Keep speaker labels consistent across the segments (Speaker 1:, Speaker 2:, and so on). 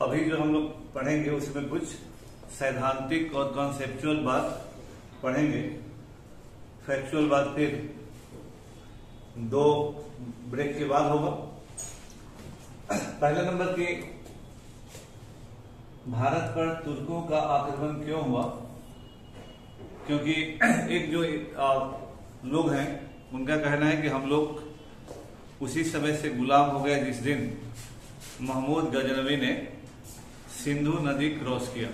Speaker 1: अभी जो हम लोग पढ़ेंगे उसमें कुछ सैद्धांतिक और कॉन्सेप्चुअल बात पढ़ेंगे। फैक्चुअल बात फिर 2 ब्रेक के बाद होगा। पहले नंबर की, भारत पर तुर्कों का आक्रमण क्यों हुआ? क्योंकि एक जो लोग हैं उनका कहना है कि हम लोग उसी समय से गुलाम हो गए जिस दिन महमूद गजनवी ने सिंधु नदी क्रॉस किया।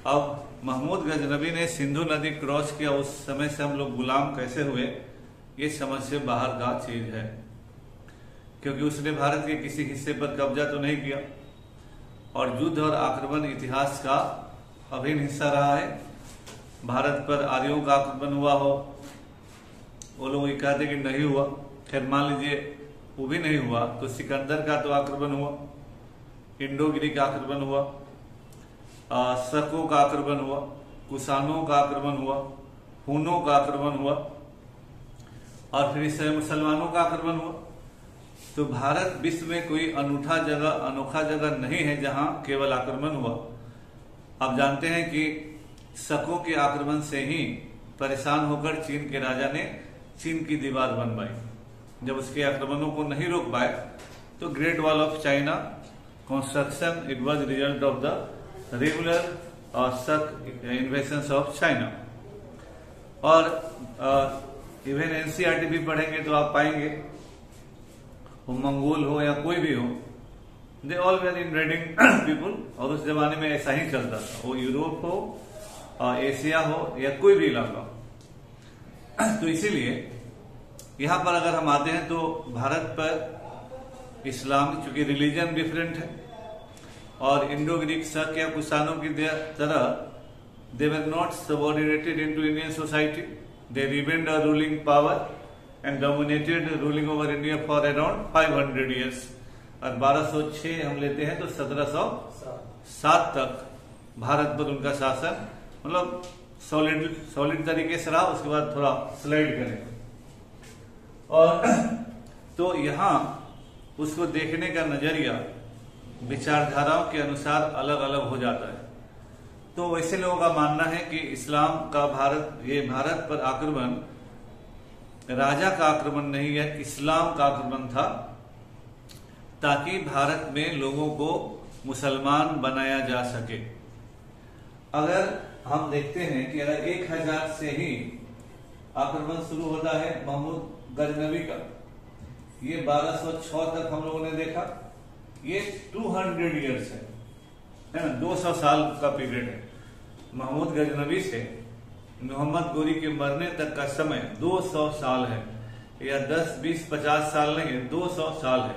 Speaker 1: अब महमूद गजनवी ने सिंधु नदी क्रॉस किया, उस समय से हम लोग गुलाम कैसे हुए, ये समझ से बाहर का चीज है। क्योंकि उसने भारत के किसी हिस्से पर कब्जा तो नहीं किया, और युद्ध और आक्रमण इतिहास का अभिन्न हिस्सा रहा है। भारत पर आर्यों का आक्रमण हुआ हो, वो लोग ये कहते कि नहीं हुआ। खैर मान लीजिए वो भी नहीं हुआ, तो सिकंदर का तो आक्रमण हुआ, इंडोगिरी का आक्रमण हुआ, शकों का आक्रमण हुआ, कुषाणों का आक्रमण हुआ, हुनों का आक्रमण हुआ, और फिर इस मुसलमानों का आक्रमण हुआ। तो भारत विश्व में कोई अनोखा जगह नहीं है जहां केवल आक्रमण हुआ। आप जानते हैं कि शकों के आक्रमण से ही परेशान होकर चीन के राजा ने चीन की दीवार बनवाई। जब उसके आक्रमणों को नहीं रोक पाए तो great wall of China construction it was result of the regular शक इन्वेशंस ऑफ चाइना। और इवन एनसीईआरटी भी पढ़ेंगे तो आप पाएंगे, वो मंगोल हो या कोई भी हो, they all where invading people. और उस जमाने में ऐसा ही चलता था, वो यूरोप हो, एशिया हो, या कोई भी इलाका हो। तो इसीलिए यहां पर अगर हम आते हैं तो भारत पर इस्लाम, चूंकि रिलीजन डिफरेंट है, और इंडो ग्रीक शक या कुषाणों की तरह they were not subordinated into Indian society, they remained a ruling power and dominated ruling over India for around 500 years। और 1206 हम लेते हैं तो 1707 तक भारत पर उनका शासन मतलब सॉलिड तरीके से रहा। उसके बाद थोड़ा स्लाइड करें, और तो यहां उसको देखने का नजरिया विचारधाराओं के अनुसार अलग अलग हो जाता है। तो वैसे लोगों का मानना है कि इस्लाम का भारत पर आक्रमण राजा का आक्रमण नहीं है, इस्लाम का आक्रमण था, ताकि भारत में लोगों को मुसलमान बनाया जा सके। अगर हम देखते हैं कि अगर 1000 से ही आक्रमण शुरू होता है महमूद गजनवी का, ये 1206 तक हम लोगों ने देखा, ये 200 ईयर्स है ना, 200 साल का पीरियड है। महमूद गजनवी से मोहम्मद गोरी के मरने तक का समय 200 साल है, या 10, 20, 50 साल नहीं है, 200 साल है।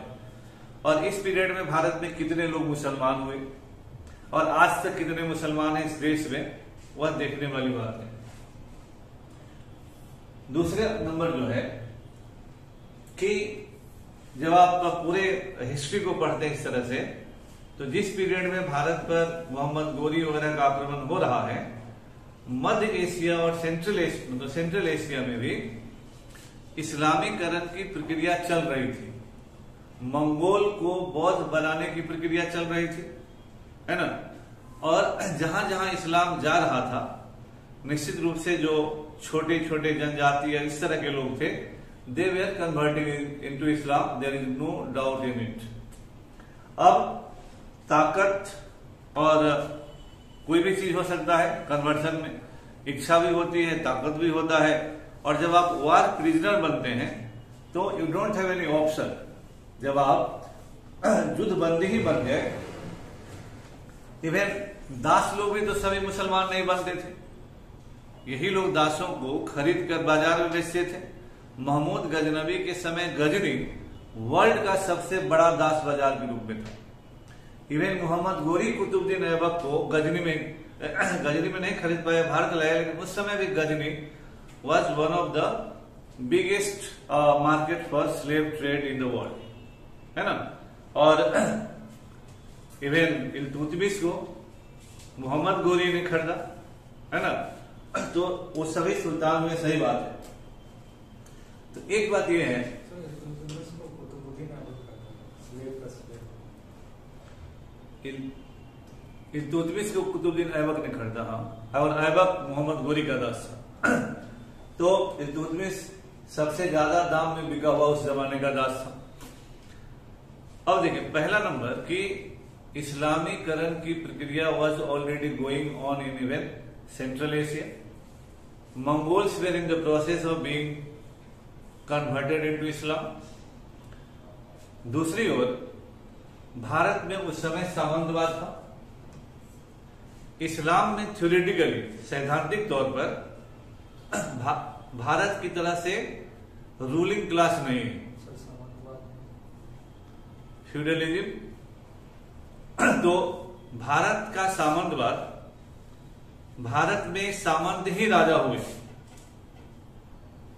Speaker 1: और इस पीरियड में भारत में कितने लोग मुसलमान हुए और आज तक कितने मुसलमान हैं इस देश में, वह देखने वाली बात है। दूसरे नंबर जो है कि जब आप पूरे हिस्ट्री को पढ़ते हैं इस तरह से, तो जिस पीरियड में भारत पर मोहम्मद गोरी वगैरह का आक्रमण हो रहा है, मध्य एशिया और सेंट्रल एशिया में भी इस्लामीकरण की प्रक्रिया चल रही थी। मंगोल को बौद्ध बनाने की प्रक्रिया चल रही थी, है ना। और जहां जहां इस्लाम जा रहा था, निश्चित रूप से जो छोटे छोटे जनजाति या इस तरह के लोग थे, they were converting into Islam, there is no doubt in it. अब ताकत और कोई भी चीज हो सकता है कन्वर्शन में, इच्छा भी होती है, ताकत भी होता है। और जब आप वार प्रिजनर बनते हैं तो you don't have any option. जब आप युद्ध बंदी ही बन गए, इवन दास लोग भी तो सभी मुसलमान नहीं बनते थे, यही लोग दासों को खरीद कर बाजार में बेचते थे। महमूद गजनवी के समय गजनी वर्ल्ड का सबसे बड़ा दास बाजार के रूप में था। इवन मोहम्मद गोरी कुतुबुद्दीन ऐबक को गजनी में नहीं खरीद पाया, भारत लाया, लेकिन उस समय भी Ghazni was one of the biggest market for slave trade in the world, है ना। और इवन इल्तुतमिश को मोहम्मद गोरी ने खरीदा, है ना। तो वो सभी सुल्तान हुए, सही बात है। तो एक बात यह है इल्तुतमिश को कुतुबुद्दीन ऐबक ने खरीदा, हाँ, और ऐबक मोहम्मद गोरी का दास था। तो इल्तुतमिश सबसे ज्यादा दाम में बिका हुआ उस जमाने का दास था। अब देखिए पहला नंबर कि इस्लामीकरण की प्रक्रिया was already going on in even central Asia. Mongols were in the process of being converted into Islam. दूसरी ओर भारत में उस समय सामंतवाद था। इस्लाम में थ्योरेटिकली सैद्धांतिक तौर पर भारत की तरह से रूलिंग क्लास नहीं है। फ्यूडलिज्म, तो भारत का सामंतवाद, भारत में सामंत ही राजा हुए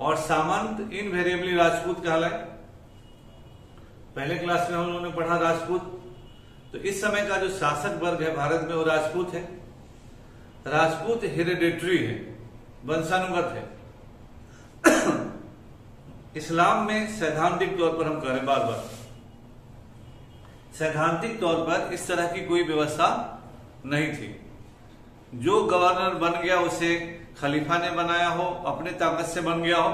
Speaker 1: और सामंत इनवेरिएबली राजपूत कहलाए। पहले क्लास में हम लोगों ने पढ़ा राजपूत। तो इस समय का जो शासक वर्ग है भारत में वो राजपूत है। राजपूत हेरिडेटरी है, वंशानुगत है। इस्लाम में सैद्धांतिक तौर पर हम कह रहे हैं बार बार, सैद्धांतिक तौर पर इस तरह की कोई व्यवस्था नहीं थी। जो गवर्नर बन गया उसे खलीफा ने बनाया हो, अपने ताकत से बन गया हो,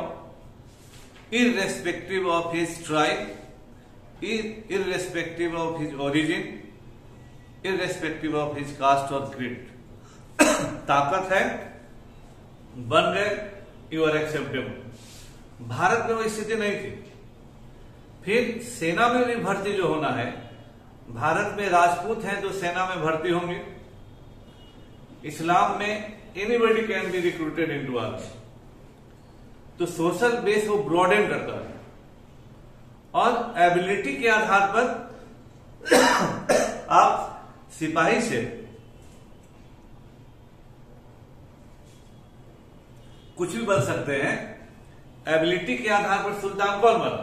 Speaker 1: irrespective of his tribe, irrespective of his origin, irrespective of his cast और क्रीड। ताकत है, बन गए, यू आर एक्सेप्टेबल। भारत में वो स्थिति नहीं थी। फिर सेना में भी भर्ती जो होना है, भारत में राजपूत हैं तो सेना में भर्ती होंगे। इस्लाम में anybody can be recruited into army. तो सोशल बेस वो ब्रॉडेन करता है और एबिलिटी के आधार पर आप सिपाही से कुछ भी बन सकते हैं। एबिलिटी के आधार पर सुल्तान कौन बना?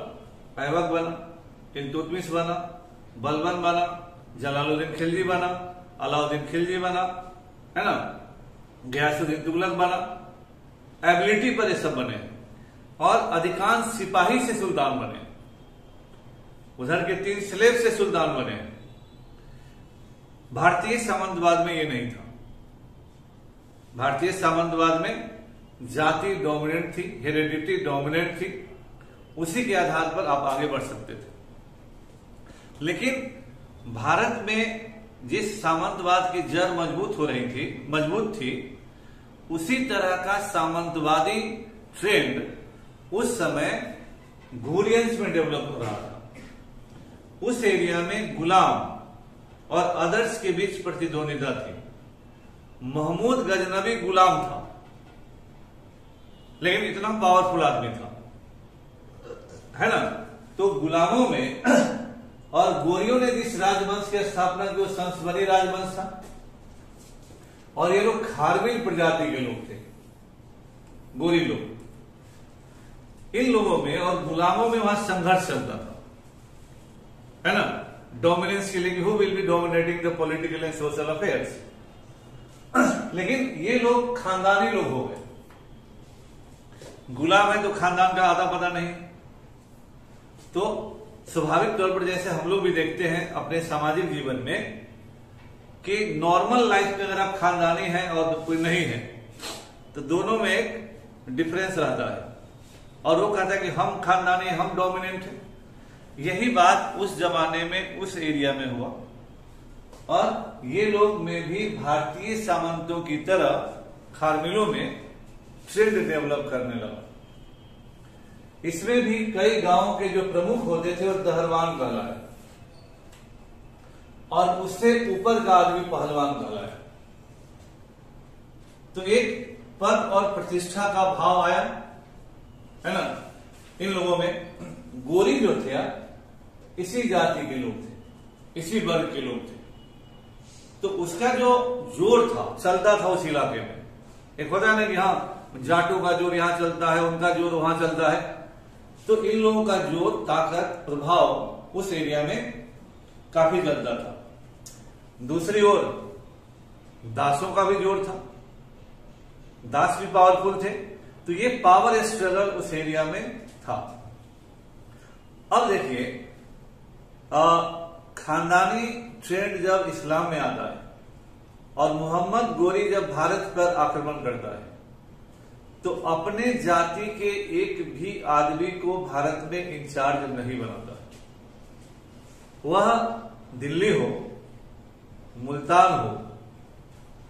Speaker 1: ऐबक बना, इल्तुतमिश बना, बलबन बना, जलालुद्दीन खिलजी बना, अलाउद्दीन खिलजी बना, है ना, गयासुद्दीन तुगलक बना। एबिलिटी पर ये सब बने और अधिकांश सिपाही से सुल्तान बने। उधर के 3 स्लेव से सुल्तान बने। भारतीय सामंतवाद में ये नहीं था। भारतीय सामंतवाद में जाति डोमिनेंट थी, हेरिडिटी डोमिनेंट थी, उसी के आधार पर आप आगे बढ़ सकते थे। लेकिन भारत में जिस सामंतवाद की जड़ मजबूत थी, उसी तरह का सामंतवादी ट्रेंड उस समय घुरियंस में डेवलप हो रहा था। उस एरिया में गुलाम और अदर्स के बीच प्रतिद्वंदिता थी। महमूद गजनबी गुलाम था, लेकिन इतना पावरफुल आदमी था, है ना। तो गुलामों में और गोरियों ने जिस राजवंश की स्थापना की वो संसबरी राजवंश था और ये लोग खारविल प्रजाति के लोग थे, गोरी लोग। इन लोगों में और गुलामों में वहां संघर्ष चलता था, है ना, डोमिनेंस के लिए, who will be dominating the political and social affairs. लेकिन ये लोग खानदानी लोग हो गए। गुलाम है तो खानदान का आधा पता नहीं। तो स्वाभाविक तौर पर जैसे हम लोग भी देखते हैं अपने सामाजिक जीवन में कि नॉर्मल लाइफ में अगर आप खानदानी हैं और कोई नहीं है तो दोनों में एक डिफरेंस रहता है। और वो कहता है कि हम खानदानी, हम डोमिनेंट हैं। यही बात उस जमाने में उस एरिया में हुआ और ये लोग में भी भारतीय सामंतों की तरह खारमिलों में ट्रेंड डेवलप करने लगा। इसमें भी कई गांवों के जो प्रमुख होते थे वो दहरवान कहलाए और उससे ऊपर का आदमी पहलवान कहलाए। तो एक पद और प्रतिष्ठा का भाव आया, है ना। इन लोगों में गोरी जो थे इसी जाति के लोग थे, इसी वर्ग के लोग थे। तो उसका जो जोर था चलता था उस इलाके में। एक होता है ना कि हाँ जाटों का जोर यहां चलता है, उनका जोर वहां चलता है। तो इन लोगों का जोर, ताकत, प्रभाव उस एरिया में काफी चलता था। दूसरी ओर दासों का भी जोर था, दास भी पावरफुल थे। तो ये पावर स्ट्रगल उस एरिया में था। अब देखिए खानदानी ट्रेंड जब इस्लाम में आता है और मोहम्मद गोरी जब भारत पर आक्रमण करता है तो अपने जाति के एक भी आदमी को भारत में इंचार्ज नहीं बनाता। वह दिल्ली हो, मुल्तान हो,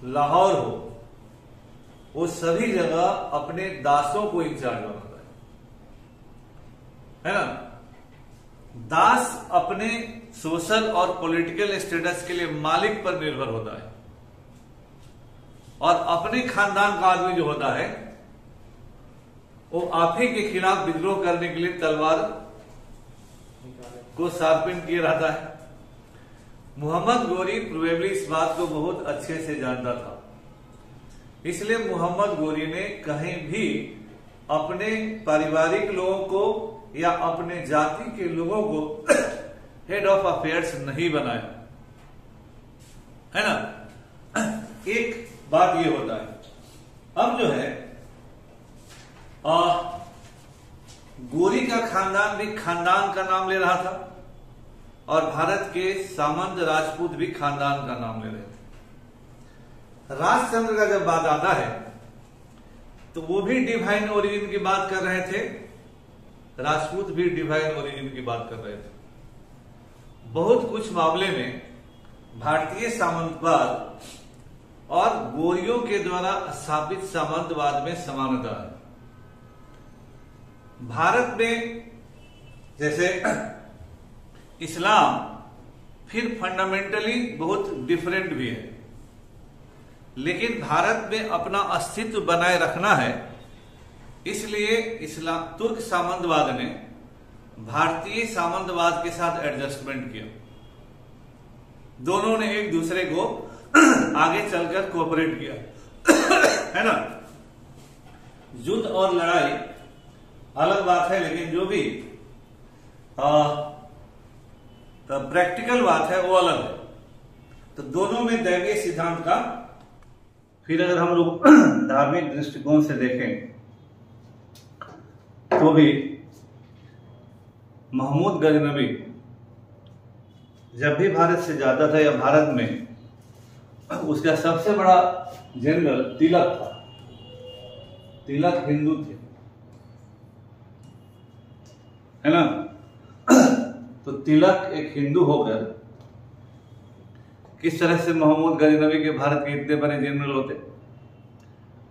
Speaker 1: लाहौर हो, वो सभी जगह अपने दासों को इंचार्ज बनाता है ना। दास अपने सोशल और पॉलिटिकल स्टेटस के लिए मालिक पर निर्भर होता है और अपने खानदान का आदमी जो होता है वो आप ही के खिलाफ विद्रोह करने के लिए तलवार को शार्पिन किए रहता है। मोहम्मद गोरी प्रोबेबली इस बात को बहुत अच्छे से जानता था, इसलिए मोहम्मद गोरी ने कहीं भी अपने पारिवारिक लोगों को या अपने जाति के लोगों को हेड ऑफ अफेयर्स नहीं बनाया, है ना। एक बात ये होता है। अब जो है गोरी का खानदान भी खानदान का नाम ले रहा था और भारत के सामंत राजपूत भी खानदान का नाम ले रहे थे। राजचंद्र का जब बात आता है तो वो भी डिवाइन ओरिजिन की बात कर रहे थे, राजपूत भी डिवाइन ओरिजिन की बात कर रहे थे। बहुत कुछ मामले में भारतीय सामंतवाद और गोरियों के द्वारा स्थापित सामंतवाद में समानता है। भारत में जैसे इस्लाम फिर फंडामेंटली बहुत डिफरेंट भी है, लेकिन भारत में अपना अस्तित्व बनाए रखना है, इसलिए इस्लाम तुर्क सामंतवाद ने भारतीय सामंतवाद के साथ एडजस्टमेंट किया। दोनों ने एक दूसरे को आगे चलकर कोऑपरेट किया, है ना। युद्ध और लड़ाई अलग बात है, लेकिन जो भी प्रैक्टिकल बात है वो अलग है। तो दोनों में दैवीय सिद्धांत का, फिर अगर हम लोग धार्मिक दृष्टिकोण से देखें तो भी महमूद गजनवी जब भी भारत से जाता था या भारत में उसका सबसे बड़ा जनरल तिलक था। तिलक हिंदू थे, है ना। तो तिलक एक हिंदू होकर किस तरह से महमूद गजनवी के भारत के इतने बड़े जनरल होते।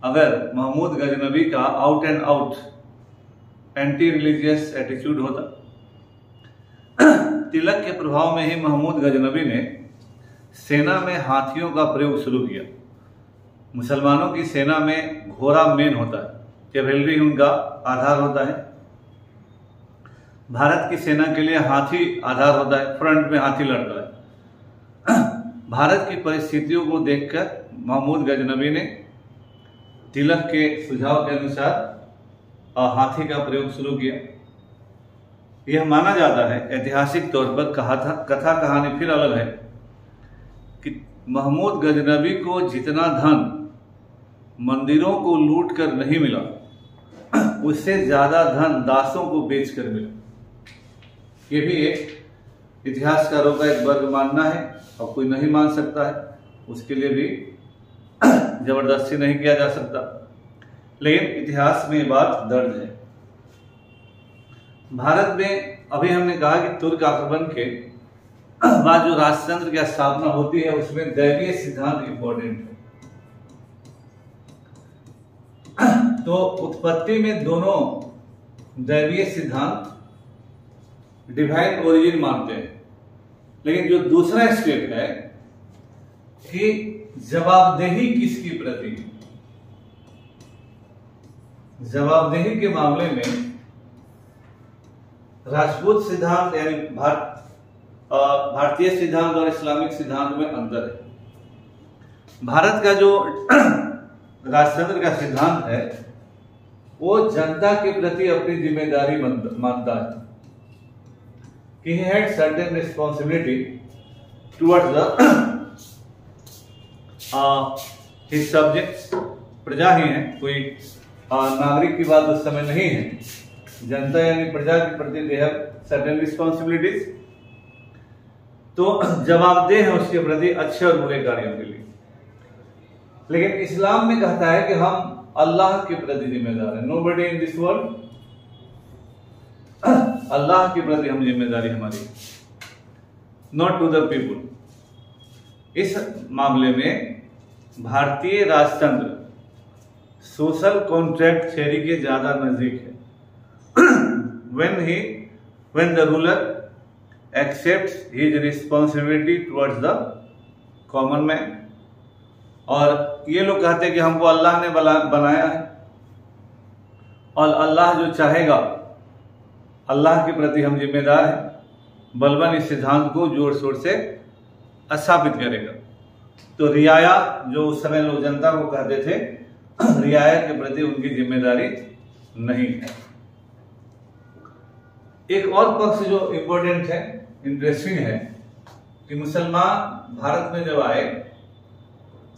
Speaker 1: अगर महमूद गजनवी का out and out anti religious attitude होता, तिलक के प्रभाव में ही महमूद गजनवी ने सेना में हाथियों का प्रयोग शुरू किया। मुसलमानों की सेना में घोड़ा मेन होता है, कैवेलरी उनका आधार होता है। भारत की सेना के लिए हाथी आधार होता है, फ्रंट में हाथी लड़ता है। भारत की परिस्थितियों को देखकर महमूद गजनवी ने तिलक के सुझाव के अनुसार हाथी का प्रयोग शुरू किया। यह माना जाता है, ऐतिहासिक तौर पर कथा कहानी फिर अलग है, कि महमूद गजनवी को जितना धन मंदिरों को लूट कर नहीं मिला, उससे ज्यादा धन दासों को बेचकर मिला। ये भी एक इतिहासकारों का एक वर्ग मानना है और कोई नहीं मान सकता है, उसके लिए भी जबरदस्ती नहीं किया जा सकता, लेकिन इतिहास में ये बात दर्ज है। भारत में अभी हमने कहा कि तुर्क आक्रमण के बाद जो राजतंत्र की स्थापना होती है उसमें दैवीय सिद्धांत इंपॉर्टेंट है। तो उत्पत्ति में दोनों दैवीय सिद्धांत डिवाइन ओरिजिन मानते हैं, लेकिन जो दूसरा स्टेप है कि जवाबदेही किसकी प्रति, जवाबदेही के मामले में राजपूत सिद्धांत यानी भारतीय सिद्धांत और इस्लामिक सिद्धांत में अंतर है। भारत का जो राजतंत्र का सिद्धांत है वो जनता के प्रति अपनी जिम्मेदारी मानता है कि he had certain responsibility towards the his subjects। प्रजा ही है, कोई नागरिक की बात उस समय नहीं है। जनता यानी प्रजा के प्रति they have certain responsibilities तो जवाबदेह है उसके प्रति अच्छे और बुरे कार्यों के लिए। लेकिन इस्लाम में कहता है कि हम अल्लाह के प्रति जिम्मेदार है। नोबडी इन दिस वर्ल्ड, अल्लाह के प्रति हम जिम्मेदारी हमारी, नॉट टू द पीपुल। इस मामले में भारतीय राजतंत्र सोशल कॉन्ट्रैक्ट थ्योरी के ज्यादा नजदीक है। when the ruler accepts his responsibility towards the common man, और ये लोग कहते हैं कि हमको अल्लाह ने बनाया है और अल्लाह जो चाहेगा, अल्लाह के प्रति हम जिम्मेदार हैं। बलबन इस सिद्धांत को जोर शोर से स्थापित करेगा। तो रियाया, जो उस समय लोग जनता को कहते थे, रियाया के प्रति उनकी जिम्मेदारी नहीं है। एक और पक्ष जो इंपॉर्टेंट है, इंटरेस्टिंग है, कि मुसलमान भारत में जब आए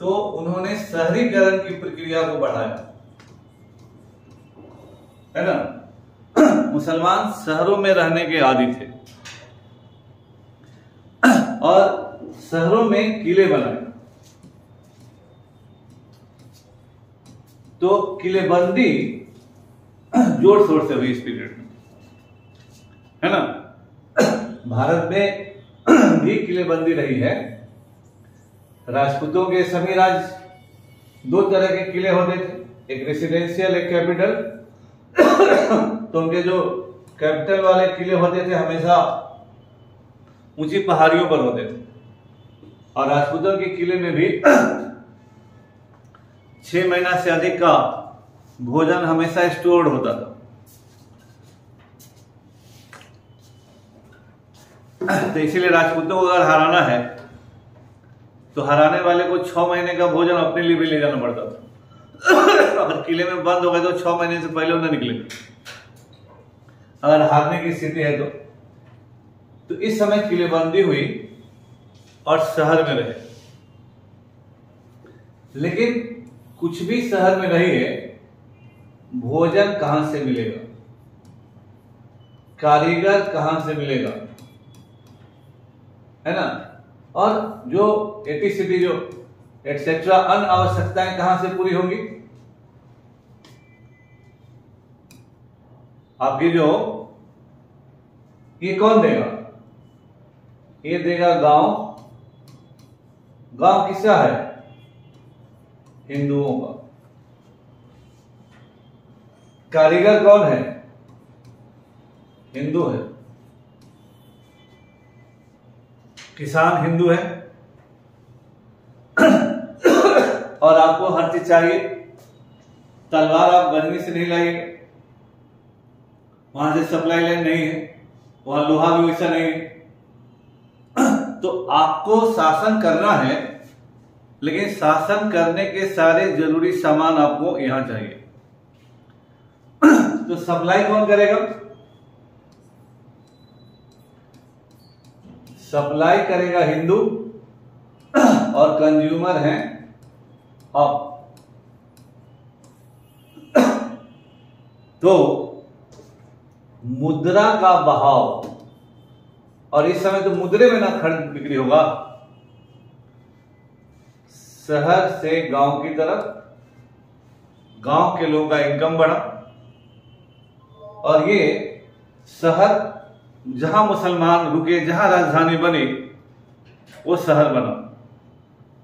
Speaker 1: तो उन्होंne शहरीकरण की प्रक्रिया को बढ़ाया, है ना। मुसलमान शहरों में रहने के आदी थे और शहरों में किले बनाए। तो किलेबंदी जोर शोर से हुई इस पीरियड में, है ना। भारत में भी किलेबंदी रही है। राजपूतों के सभी राज्य दो तरह के किले होते थे, एक रेसिडेंशियल, एक कैपिटल। तो उनके जो कैपिटल वाले किले होते थे हमेशा ऊंची पहाड़ियों पर होते थे, और राजपूतों के किले में भी 6 महीना से अधिक का भोजन हमेशा स्टोर्ड होता था। तो इसीलिए राजपूतों को अगर हराना है तो हराने वाले को 6 महीने का भोजन अपने लिए भी ले जाना पड़ता था। अगर किले में बंद हो गए तो 6 महीने से पहले उन्हें निकले, अगर हारने की स्थिति है तो इस समय किलेबंदी हुई और शहर में रहे। लेकिन कुछ भी शहर में नहीं है, भोजन कहां से मिलेगा, कारीगर कहां से मिलेगा, है ना। और जो एटीसीटी जो एटसेट्रा अन्य आवश्यकताएं कहां से पूरी होगी। आपकी जो ये कौन देगा, ये देगा गांव। गांव किसका है, हिंदुओं का। कारीगर कौन है, हिंदू है। किसान हिंदू है। और आपको हर चीज चाहिए। तलवार आप गर्मी से नहीं लाइएगा, वहां से सप्लाई लाइन नहीं है, वहां लोहा भी वैसा नहीं है। तो आपको शासन करना है, लेकिन शासन करने के सारे जरूरी सामान आपको यहां चाहिए। तो सप्लाई कौन करेगा, सप्लाई करेगा हिंदू, और कंज्यूमर हैं आप। तो मुद्रा का बहाव, और इस समय तो मुद्रे में ना खरीद बिक्री होगा, शहर से गांव की तरफ, गांव के लोगों का इनकम बढ़ा, और ये शहर जहां मुसलमान रुके, जहां राजधानी बनी, वो शहर बना,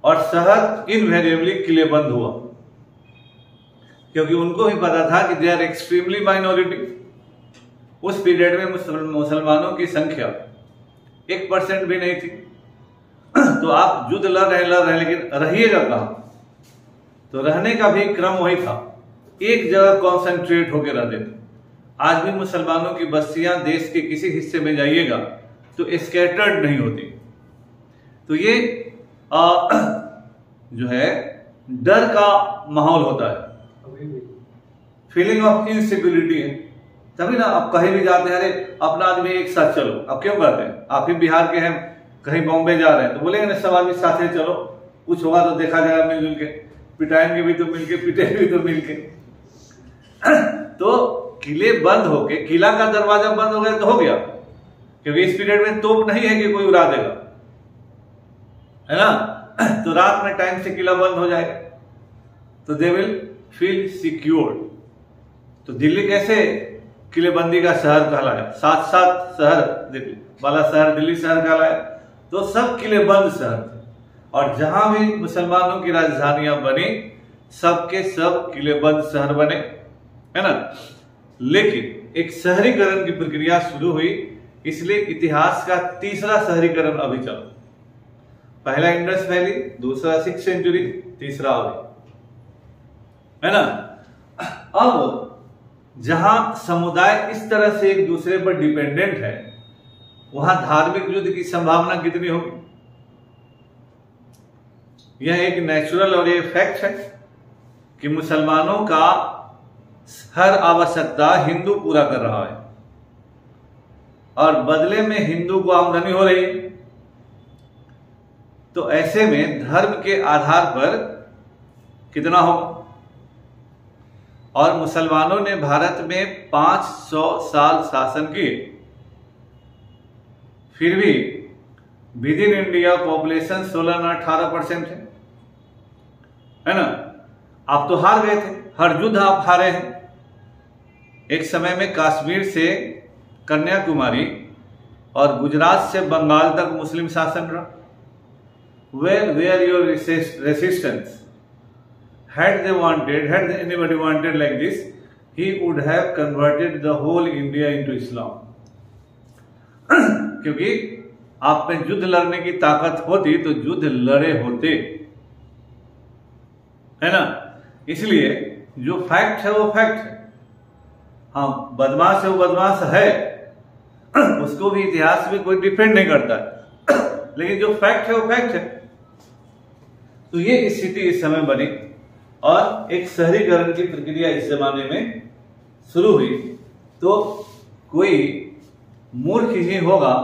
Speaker 1: और शहर इनवेरिएबली किलेबंद हुआ, क्योंकि उनको भी पता था कि दे आर एक्सट्रीमली माइनॉरिटी। उस पीरियड में मुसलमानों की संख्या 1% भी नहीं थी। तो आप युद्ध लड़ रहे लेकिन रहिएगा कहां, तो रहने का भी क्रम वही था, एक जगह कॉन्सेंट्रेट होकर रहते थे। आज भी मुसलमानों की बस्तियां देश के किसी हिस्से में जाइएगा तो स्कैटर्ड नहीं होती। तो ये जो है डर का माहौल होता है, फीलिंग ऑफ इनसिक्योरिटी है। तभी ना आप कहीं भी जाते हैं, अरे अपना आदमी एक साथ चलो। अब क्यों कहते हैं, आप ही बिहार के हैं, कहीं बॉम्बे जा रहे हैं तो बोलेंगे ना सब आदमी साथ ही चलो, कुछ होगा तो देखा जाएगा मिलजुल के, पिटाएंगे भी तो मिलके, पिटेंगे भी तो मिलके। तो किले बंद होके, किला का दरवाजा बंद हो गया तो हो गया, क्योंकि इस पीरियड में तोप नहीं है कि कोई उड़ा देगा, है ना, तो रात में टाइम से किला बंद हो जाएगा, तो दे विल फील सिक्योर्ड। तो दिल्ली कैसे किलेबंदी का शहर कहलाया, 7 शहर दिल्ली वाला शहर दिल्ली शहर कहलाया, तो सब किलेबंद शहर थे, और जहां भी मुसलमानों की राजधानियां बनी सबके सब किलेबंद शहर बने, है ना। लेकिन एक शहरीकरण की प्रक्रिया शुरू हुई, इसलिए इतिहास का तीसरा शहरीकरण अभी चला। पहला इंडस वैली, दूसरा 6th सेंचुरी, तीसरा अभी, है ना। अब जहां समुदाय इस तरह से एक दूसरे पर डिपेंडेंट है, वहां धार्मिक युद्ध की संभावना कितनी होगी? यह एक नेचुरल और ये फैक्ट है कि मुसलमानों का हर आवश्यकता हिंदू पूरा कर रहा है, और बदले में हिंदू को आमदनी हो रही है। तो ऐसे में धर्म के आधार पर कितना होगा? और मुसलमानों ने भारत में 500 साल शासन किए, फिर भी विद इन इंडिया पॉपुलेशन 16-18% है ना। आप तो हार गए थे, हर युद्ध आप हारे हैं। एक समय में कश्मीर से कन्याकुमारी और गुजरात से बंगाल तक मुस्लिम शासन रहा। Where your resistance? Had anybody wanted like this, he would have converted the whole India into Islam. क्योंकि आप में युद्ध लड़ने की ताकत होती तो युद्ध लड़े होते, है ना। इसलिए जो फैक्ट है वो फैक्ट है। हाँ, बदमाश है वो बदमाश है, उसको भी इतिहास में कोई डिफेंड नहीं करता है, लेकिन जो फैक्ट है वो फैक्ट है। तो ये स्थिति इस समय बनी और एक शहरीकरण की प्रक्रिया इस जमाने में शुरू हुई। तो कोई मूर्ख ही होगा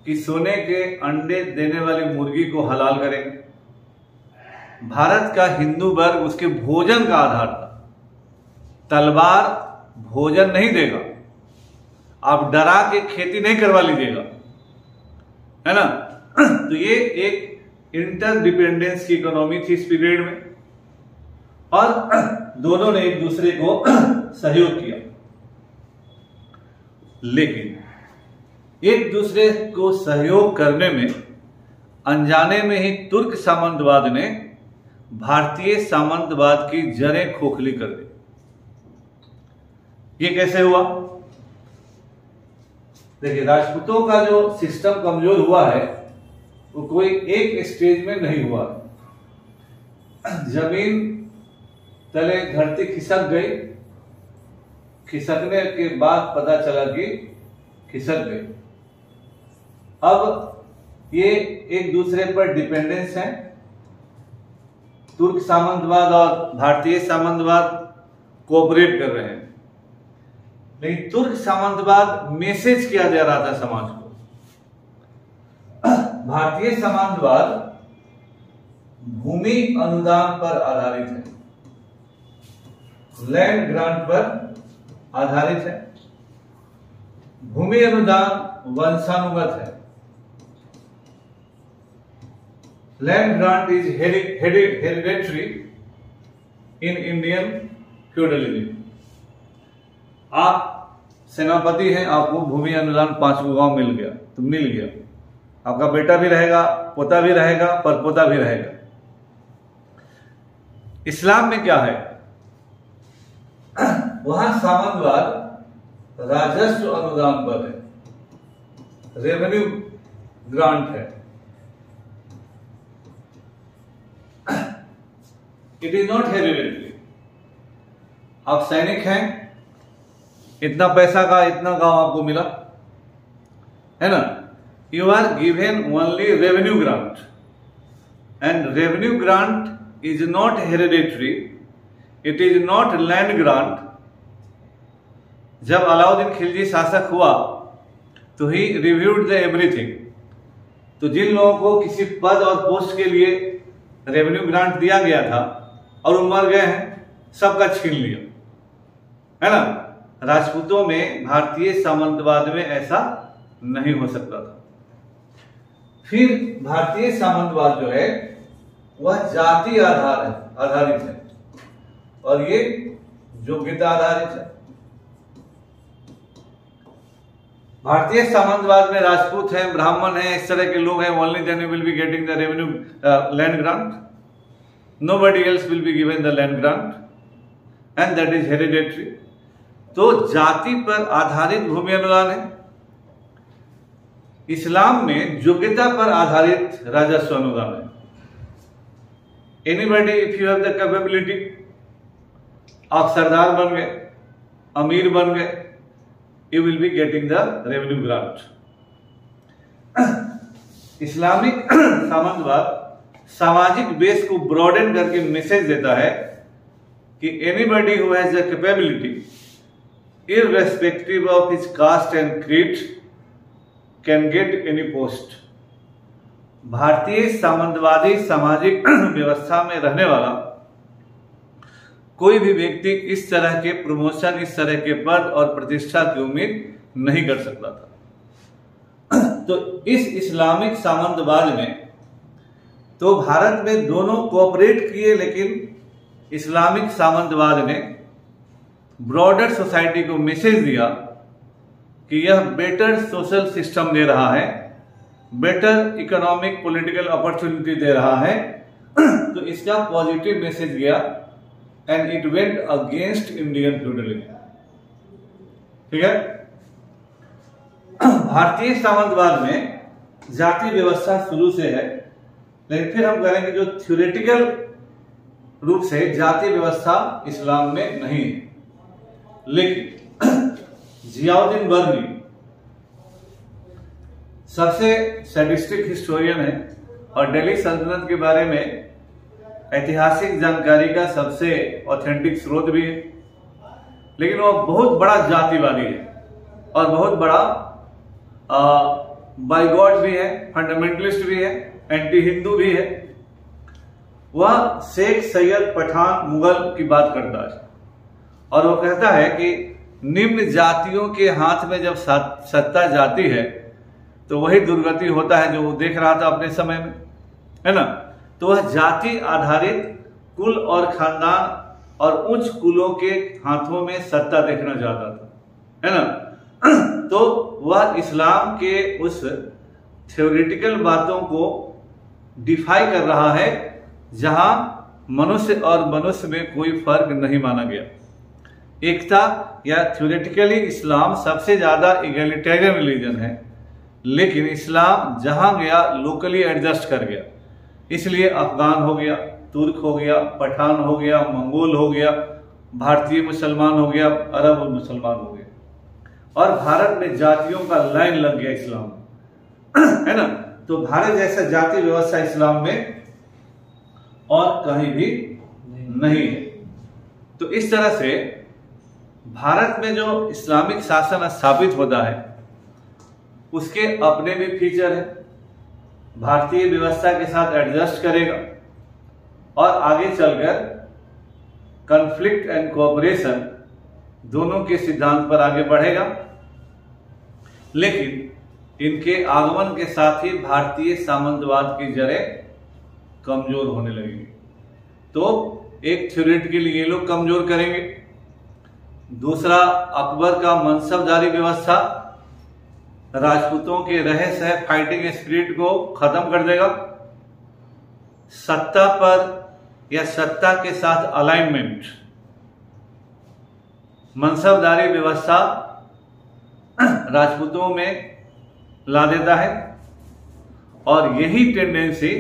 Speaker 1: कि सोने के अंडे देने वाली मुर्गी को हलाल करेंगे। भारत का हिंदू वर्ग उसके भोजन का आधार था। तलवार भोजन नहीं देगा, आप डरा के खेती नहीं करवा लीजिएगा, है ना। तो ये एक इंटरडिपेंडेंस की इकोनॉमी थी इस पीरियड में, और दोनों ने एक दूसरे को सहयोग किया। लेकिन एक दूसरे को सहयोग करने में अनजाने में ही तुर्क सामंतवाद ने भारतीय सामंतवाद की जड़ें खोखली कर दी। ये कैसे हुआ? देखिए, राजपूतों का जो सिस्टम कमजोर हुआ है वो कोई एक स्टेज में नहीं हुआ। जमीन तले धरती खिसक गई, खिसकने के बाद पता चला कि खिसक गई। अब ये एक दूसरे पर डिपेंडेंस है। तुर्क सामंतवाद और भारतीय सामंतवाद कोऑपरेट कर रहे हैं, लेकिन तुर्क सामंतवाद मैसेज किया जा रहा था समाज को। भारतीय सामंतवाद भूमि अनुदान पर आधारित है, लैंड ग्रांट पर आधारित है। भूमि अनुदान वंशानुगत है। Land grant is hereditary in Indian feudalism. आप सेनापति हैं, आपको भूमि अनुदान 5 गांव मिल गया तो मिल गया, आपका बेटा भी रहेगा, पोता भी रहेगा, परपोता भी रहेगा। इस्लाम में क्या है? वहां सामंतवाद राजस्व अनुदान पर है, रेवेन्यू ग्रांट है। It is not hereditary. आप सैनिक हैं, इतना पैसा का इतना गांव आपको मिला, है ना। You are given only revenue grant, and revenue grant is not hereditary, it is not land grant. जब अलाउद्दीन खिलजी शासक हुआ तो ही रिव्यूड द एवरीथिंग। तो जिन लोगों को किसी पद और पोस्ट के लिए रेवेन्यू ग्रांट दिया गया था और वो मर गए हैं, सबका छीन लिया, है ना। राजपूतों में, भारतीय सामंतवाद में ऐसा नहीं हो सकता था। फिर भारतीय सामंतवाद जो है वह जाति आधारित है और ये योग्यता आधारित है। भारतीय सामंतवाद में राजपूत हैं, ब्राह्मण हैं, इस तरह के लोग हैं, only then will be getting the revenue land grant, nobody else will be given the land grant and that is hereditary. तो जाति पर आधारित भूमि अनुदान है। इस्लाम में योग्यता पर आधारित राजस्व अनुदान है। Anybody if you have the capability, आप सरदार बन गए, अमीर बन गए, you will be getting the revenue grant. इस्लामिक सामंतवाद सामाजिक बेस को ब्रॉडन करके मैसेज देता है कि anybody who has the capability irrespective of his caste and creed can get any post। भारतीय सामंतवादी सामाजिक व्यवस्था में रहने वाला कोई भी व्यक्ति इस तरह के प्रमोशन, इस तरह के पद और प्रतिष्ठा की उम्मीद नहीं कर सकता था। तो इस इस्लामिक सामंतवाद में तो भारत में दोनों कोऑपरेट किए, लेकिन इस्लामिक सामंतवाद ने ब्रॉडर सोसाइटी को मैसेज दिया कि यह बेटर सोशल सिस्टम दे रहा है, बेटर इकोनॉमिक पॉलिटिकल अपॉर्चुनिटी दे रहा है। तो इसका पॉजिटिव मैसेज गया and it went against Indian feudalism. ठीक है। भारतीय सामंतवाद में जाति व्यवस्था शुरू से है, लेकिन फिर हम करेंगे जो थ्योरेटिकल रूप से जाति व्यवस्था इस्लाम में नहीं है। लेकिन जियाउद्दीन बर्नी सबसे सैडिस्टिक हिस्टोरियन है और दिल्ली सल्तनत के बारे में ऐतिहासिक जानकारी का सबसे ऑथेंटिक स्रोत भी है, लेकिन वह बहुत बड़ा जातिवादी है और बहुत बड़ा बाइगॉड भी है, फंडामेंटलिस्ट भी है, एंटी हिंदू भी है। वह शेख सैयद पठान मुगल की बात करता है और वो कहता है कि निम्न जातियों के हाथ में जब सत्ता जाती है तो वही दुर्गति होता है जो वो देख रहा था अपने समय में, है ना। तो वह जाति आधारित कुल और खानदान और उच्च कुलों के हाथों में सत्ता देखना चाहता था, है ना। तो वह इस्लाम के उस थ्योरेटिकल बातों को डिफाई कर रहा है जहां मनुष्य और मनुष्य में कोई फर्क नहीं माना गया। एकता या थ्योरेटिकली इस्लाम सबसे ज्यादा इगैलिटेरियन रिलीजन है, लेकिन इस्लाम जहां गया लोकली एडजस्ट कर गया। इसलिए अफगान हो गया, तुर्क हो गया, पठान हो गया, मंगोल हो गया, भारतीय मुसलमान हो गया, अरब मुसलमान हो गया और भारत में जातियों का लाइन लग गया इस्लाम है ना। तो भारत जैसा जाति व्यवस्था इस्लाम में और कहीं भी नहीं है। तो इस तरह से भारत में जो इस्लामिक शासन स्थापित होता है उसके अपने भी फीचर है, भारतीय व्यवस्था के साथ एडजस्ट करेगा और आगे चलकर कॉन्फ्लिक्ट एंड कोऑपरेशन दोनों के सिद्धांत पर आगे बढ़ेगा। लेकिन इनके आगमन के साथ ही भारतीय सामंतवाद की जड़ें कमजोर होने लगेंगी। तो एक थ्योरेटिकली ये लोग कमजोर करेंगे, दूसरा अकबर का मनसबदारी व्यवस्था राजपूतों के रहे सह फाइटिंग स्पिरिट को खत्म कर देगा। सत्ता पर या सत्ता के साथ अलाइनमेंट मनसबदारी व्यवस्था राजपूतों में ला देता है और यही टेंडेंसी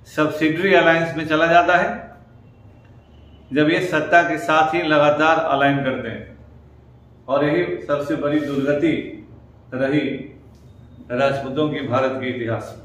Speaker 1: सब्सिडरी अलायंस में चला जाता है जब ये सत्ता के साथ ही लगातार अलाइन करते हैं। और यही सबसे बड़ी दुर्गति रही राजपूतों की भारत के इतिहास में।